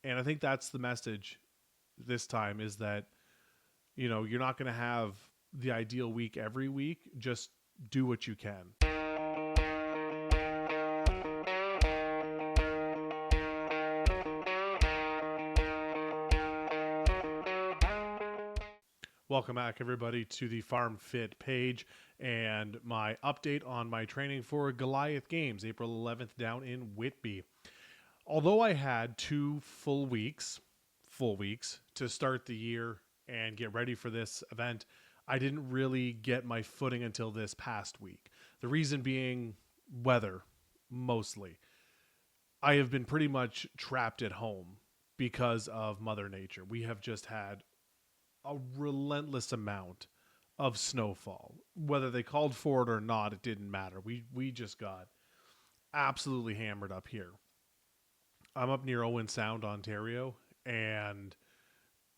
And I think that's the message this time is that, you're not going to have the ideal week every week. Just do what you can. Welcome back, everybody, to the Farm Fit page and my update on my training for Goliath Games, April 11th, down in Whitby. Although I had 2 full weeks to start the year and get ready for this event, I didn't really get my footing until this past week. The reason being weather, mostly. I have been pretty much trapped at home because of Mother Nature. We have just had a relentless amount of snowfall. Whether they called for it or not, it didn't matter. We just got absolutely hammered up here. I'm up near Owen Sound, Ontario, and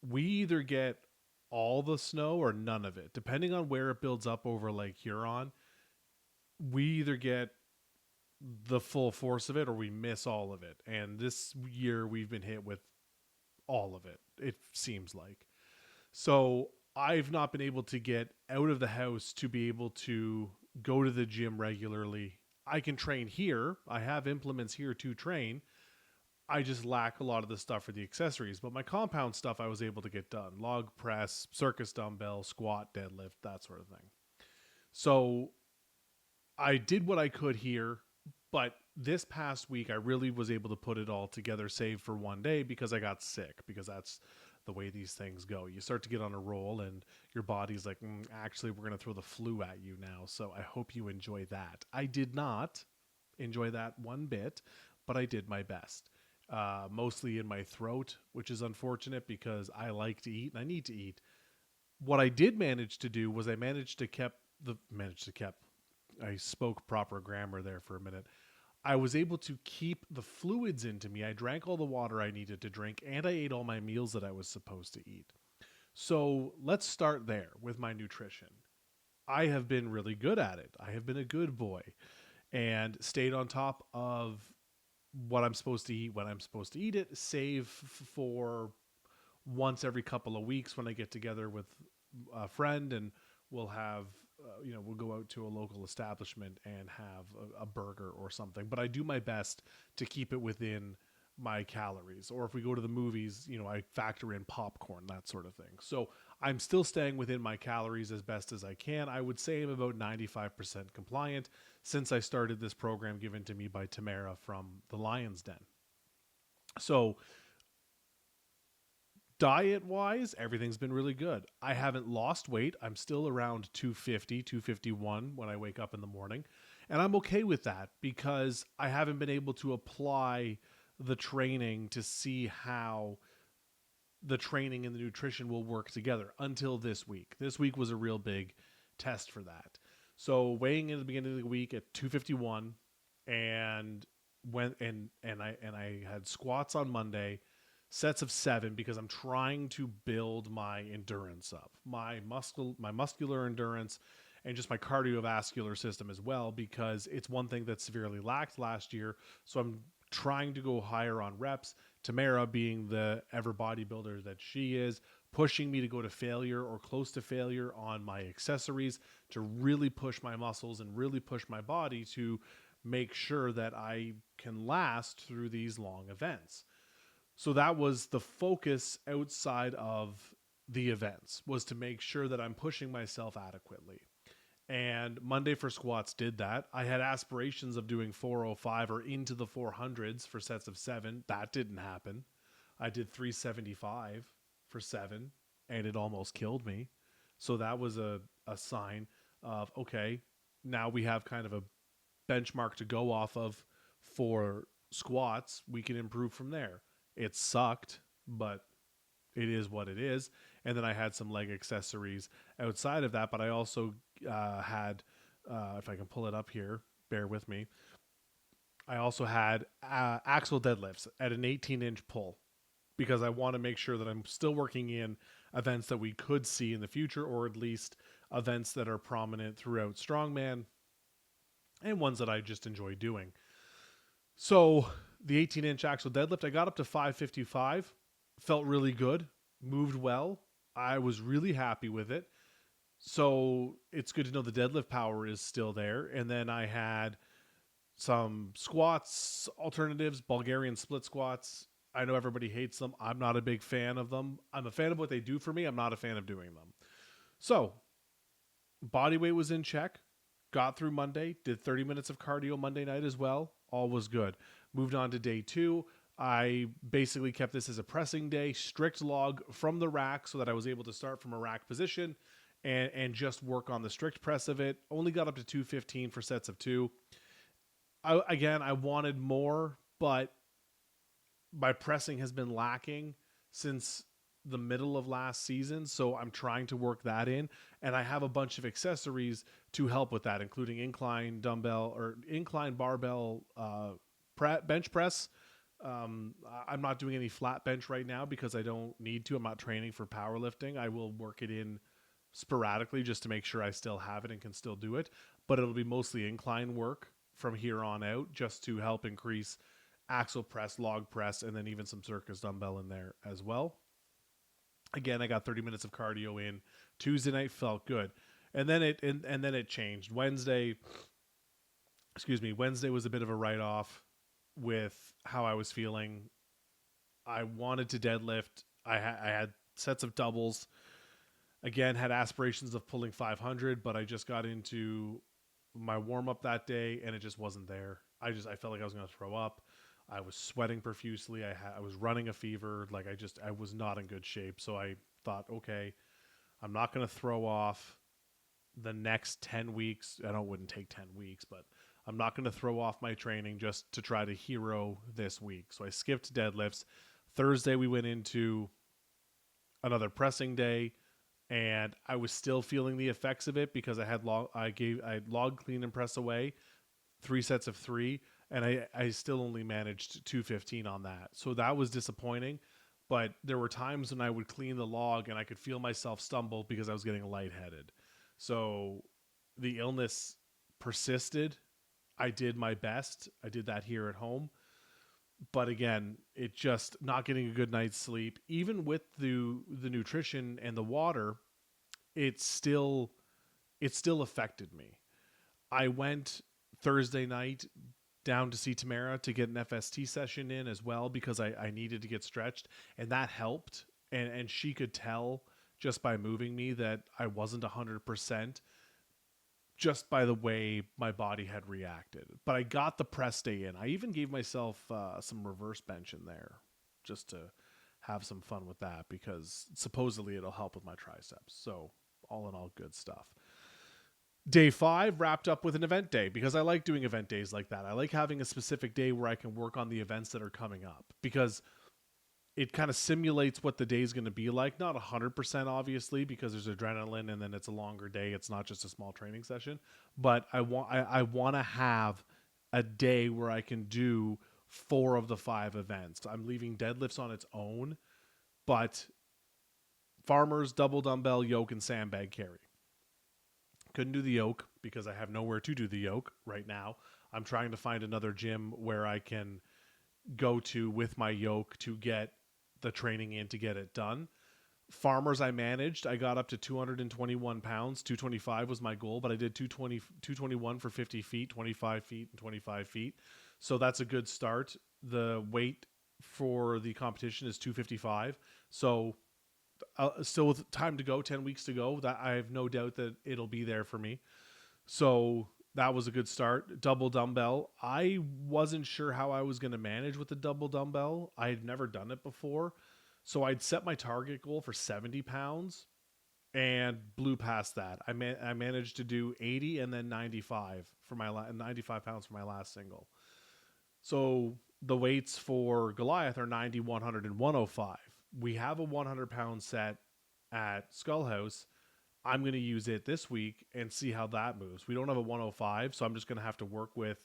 we either get all the snow or none of it. Depending on where it builds up over Lake Huron, we either get the full force of it or we miss all of it. And this year we've been hit with all of it, it seems like. So I've not been able to get out of the house to be able to go to the gym regularly. I can train here. I have implements here to train. I just lack a lot of the stuff for the accessories. But my compound stuff I was able to get done. Log press, circus dumbbell, squat, deadlift, that sort of thing. So I did what I could here. But this past week, I really was able to put it all together, save for one day, because I got sick, because that's the way these things go. You start to get on a roll and your body's like, actually, we're going to throw the flu at you now. So I hope you enjoy that. I did not enjoy that one bit, but I did my best. Mostly in my throat, which is unfortunate because I like to eat and I need to eat. What I did manage to do was I spoke proper grammar there for a minute. I was able to keep the fluids into me. I drank all the water I needed to drink, and I ate all my meals that I was supposed to eat. So let's start there with my nutrition. I have been really good at it. I have been a good boy and stayed on top of what I'm supposed to eat when I'm supposed to eat it, save for once every couple of weeks when I get together with a friend and we'll have we'll go out to a local establishment and have a burger or something. But I do my best to keep it within my calories. Or if we go to the movies, I factor in popcorn, that sort of thing. So I'm still staying within my calories as best as I can. I would say I'm about 95% compliant since I started this program given to me by Tamara from the Lion's Den. So diet wise, everything's been really good. I haven't lost weight. I'm still around 250, 251 when I wake up in the morning. And I'm okay with that because I haven't been able to apply the training to see how the training and the nutrition will work together until this week. This week was a real big test for that. So weighing in at the beginning of the week at 251 and I had squats on Monday, sets of 7 because I'm trying to build my endurance up, my muscular endurance, and just my cardiovascular system as well, because it's one thing that severely lacked last year. So I'm trying to go higher on reps. Tamara, being the ever bodybuilder that she is, pushing me to go to failure or close to failure on my accessories to really push my muscles and really push my body to make sure that I can last through these long events. So that was the focus outside of the events, was to make sure that I'm pushing myself adequately. And Monday for squats did that. I had aspirations of doing 405 or into the 400s for sets of 7. That didn't happen. I did 375 for 7 and it almost killed me. So that was a sign of, okay, now we have kind of a benchmark to go off of for squats. We can improve from there. It sucked, but it is what it is. And then I had some leg accessories outside of that, but I also had, if I can pull it up here, bear with me. I also had axle deadlifts at an 18-inch pull because I want to make sure that I'm still working in events that we could see in the future, or at least events that are prominent throughout Strongman and ones that I just enjoy doing. So the 18-inch axle deadlift, I got up to 555. Felt really good. Moved well. I was really happy with it. So it's good to know the deadlift power is still there. And then I had some squats alternatives, Bulgarian split squats. I know everybody hates them. I'm not a big fan of them. I'm a fan of what they do for me. I'm not a fan of doing them. So body weight was in check. Got through Monday. Did 30 minutes of cardio Monday night as well. All was good. Moved on to day 2. I basically kept this as a pressing day, strict log from the rack so that I was able to start from a rack position and just work on the strict press of it. Only got up to 215 for sets of 2. I wanted more, but my pressing has been lacking since the middle of last season, so I'm trying to work that in, and I have a bunch of accessories to help with that, including incline dumbbell or incline barbell bench press. I'm not doing any flat bench right now because I don't need to. I'm not training for powerlifting. I will work it in sporadically just to make sure I still have it and can still do it, but it'll be mostly incline work from here on out just to help increase axle press, log press, and then even some circus dumbbell in there as well. Again, I got 30 minutes of cardio in. Tuesday night felt good. And then it changed. Wednesday was a bit of a write-off with how I was feeling. I wanted to deadlift. I had sets of doubles. Again, had aspirations of pulling 500, but I just got into my warm-up that day and it just wasn't there. I felt like I was going to throw up. I was sweating profusely. I was running a fever. Like I was not in good shape. So I thought, okay, I'm not going to throw off the next 10 weeks. I know it wouldn't take 10 weeks, but I'm not going to throw off my training just to try to hero this week. So I skipped deadlifts. Thursday, we went into another pressing day, and I was still feeling the effects of it because I had log clean and press away, 3 sets of 3, and I still only managed 215 on that. So that was disappointing, but there were times when I would clean the log and I could feel myself stumble because I was getting lightheaded. So the illness persisted. I did my best. I did that here at home. But again, it just not getting a good night's sleep, even with the nutrition and the water, it still affected me. I went Thursday night down to see Tamara to get an FST session in as well because I needed to get stretched, and that helped. And she could tell just by moving me that I wasn't 100% just by the way my body had reacted. But I got the press day in. I even gave myself some reverse bench in there just to have some fun with that because supposedly it'll help with my triceps. So all in all, good stuff. Day 5 wrapped up with an event day because I like doing event days like that. I like having a specific day where I can work on the events that are coming up because it kind of simulates what the day is going to be like. Not 100% obviously because there's adrenaline and then it's a longer day. It's not just a small training session, but I want to have a day where I can do 4 of the 5 events. I'm leaving deadlifts on its own, but farmers, double dumbbell, yoke, and sandbag carry. Couldn't do the yoke because I have nowhere to do the yoke right now. I'm trying to find another gym where I can go to with my yoke to get the training in to get it done. Farmers I managed. I got up to 221 pounds. 225 was my goal, but I did 221 for 50 feet, 25 feet, and 25 feet. So that's a good start. The weight for the competition is 255. So still with time to go, 10 weeks to go, that I have no doubt that it'll be there for me. So that was a good start. Double dumbbell. I wasn't sure how I was going to manage with the double dumbbell. I had never done it before. So I'd set my target goal for 70 pounds and blew past that. I managed to do 80 and then 95 for my 95 pounds for my last single. So the weights for Goliath are 90, 100, and 105. We have a 100-pound set at Skullhouse. I'm going to use it this week and see how that moves. We don't have a 105, so I'm just going to have to work with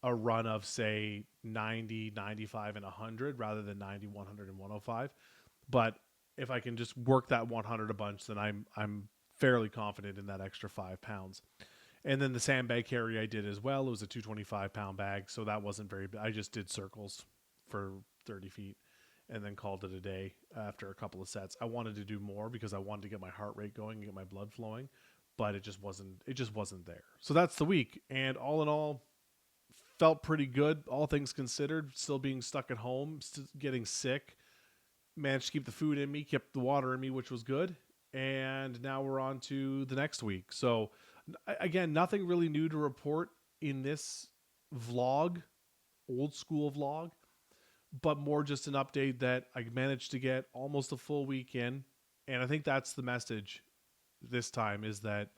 a run of, say, 90, 95, and 100 rather than 90, 100, and 105. But if I can just work that 100 a bunch, then I'm fairly confident in that extra 5 pounds. And then the sandbag carry I did as well. It was a 225-pound bag, so that wasn't very big. I just did circles for 30 feet and then called it a day after a couple of sets. I wanted to do more because I wanted to get my heart rate going and get my blood flowing, but it just wasn't there. So that's the week. And all in all, felt pretty good, all things considered, still being stuck at home, getting sick. Managed to keep the food in me, kept the water in me, which was good. And now we're on to the next week. So again, nothing really new to report in this vlog, old school vlog, but more just an update that I managed to get almost a full week in. And I think that's the message this time, is that,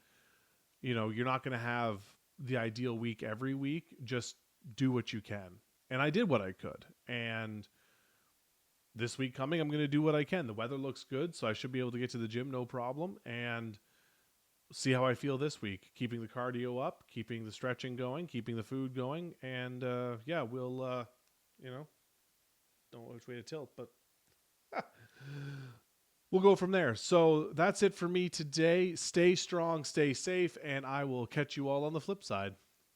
you're not going to have the ideal week every week. Just do what you can. And I did what I could. And this week coming, I'm going to do what I can. The weather looks good, so I should be able to get to the gym no problem. And see how I feel this week, keeping the cardio up, keeping the stretching going, keeping the food going, and we'll don't know which way to tilt, but we'll go from there. So that's it for me today. Stay strong, stay safe, and I will catch you all on the flip side.